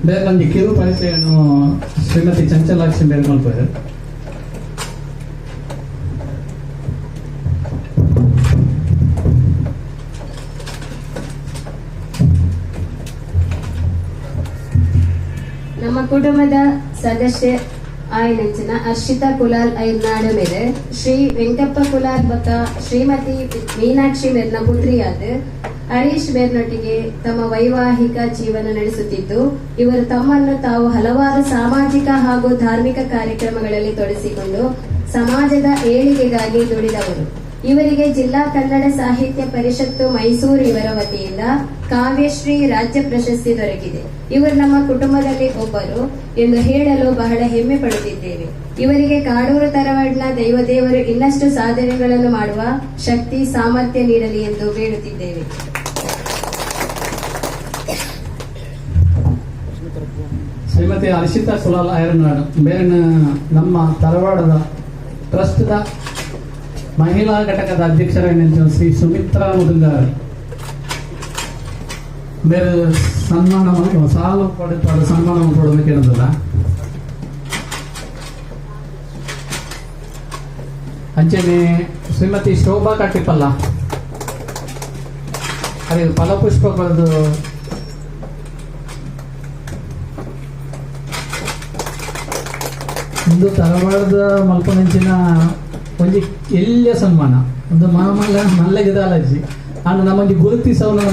ಬೇರೆ ನಮಗೆ ಕಿರು ಪರಿಚಯನು ಶ್ರೀಮತಿ ಚಂಚಲಾಕ್ಷಿ ಬೇರೆ ಮಾಡ್ತಾರೆ. ನಮ್ಮ ಕುಟುಂಬದ ಸದಸ್ಯ ಆಯ್ನಂಚಿನ ಹರ್ಷಿತಾ ಕುಲಾಲ್ ಐರ್ನಾಡು ಮೇಲೆ ಶ್ರೀ ವೆಂಕಪ್ಪ ಕುಲಾಲ್ ಬಕ ಶ್ರೀಮತಿ ಮೀನಾಕ್ಷಿ ಮೇರ್ನ ಪುತ್ರಿಯಾದ ಹರೀಶ್ ಮೇರ್ನೊಟ್ಟಿಗೆ ತಮ್ಮ ವೈವಾಹಿಕ ಜೀವನ ನಡೆಸುತ್ತಿದ್ದು, ಇವರು ತಮ್ಮನ್ನು ತಾವು ಹಲವಾರು ಸಾಮಾಜಿಕ ಹಾಗೂ ಧಾರ್ಮಿಕ ಕಾರ್ಯಕ್ರಮಗಳಲ್ಲಿ ತೊಡಗಿಸಿಕೊಂಡು ಸಮಾಜದ ಏಳಿಗೆಗಾಗಿ ದುಡಿದವರು. ಇವರಿಗೆ ಜಿಲ್ಲಾ ಕನ್ನಡ ಸಾಹಿತ್ಯ ಪರಿಷತ್ತು ಮೈಸೂರು ಇವರ ವತಿಯಿಂದ ಕಾವ್ಯಶ್ರೀ ರಾಜ್ಯ ಪ್ರಶಸ್ತಿ ದೊರಕಿದೆ. ಇವರು ನಮ್ಮ ಕುಟುಂಬದಲ್ಲಿ ಒಬ್ಬರು ಎಂದು ಹೇಳಲು ಬಹಳ ಹೆಮ್ಮೆ ಪಡುತ್ತಿದ್ದೇವೆ. ಇವರಿಗೆ ಕಾಡೂರು ತರವಾಡಿನ ದೈವದೇವರು ಇನ್ನಷ್ಟು ಸಾಧನೆಗಳನ್ನು ಮಾಡುವ ಶಕ್ತಿ ಸಾಮರ್ಥ್ಯ ನೀಡಲಿ ಎಂದು ಬೇಡುತ್ತಿದ್ದೇವೆ. ಶ್ರೀಮತಿ ಹರ್ಷಿತಾ ಕುಲಾಲ್ ಐರ್ನಾಡು ಬೇರೆ ನಮ್ಮ ತರವಾಡದ ಟ್ರಸ್ಟ್ದ ಮಹಿಳಾ ಘಟಕದ ಅಧ್ಯಕ್ಷರಾಗಿ ಶ್ರೀ ಸುಮಿತ್ರಾ ಮುದುಂಗಾರ್ ಬೇರೆ ಸನ್ಮಾನ ಸಾಲು ಪಡೆದ ಸನ್ಮಾನ ಕೊಡಬೇಕಿರೋದಲ್ಲ. ಅಂಚನೆ ಶ್ರೀಮತಿ ಶೋಭಾ ಕಟ್ಟಿಪಲ್ಲ ಅದೇ ಫಲಪುಷ್ಪಗಳದ್ದು ಒಂದು ತರವಾಡದ ಮಲ್ಪನಂಚಿನ ಒಂಜಿ ಎಲ್ಲಿಯ ಸನ್ಮಾನ ಒಂದು ಮಲ್ಲಗಿದ ಅಲರ್ಜಿ ಅಂಡ್ ನಮ್ಮೊಂದು ಗುರುತಿಸವನ್ನ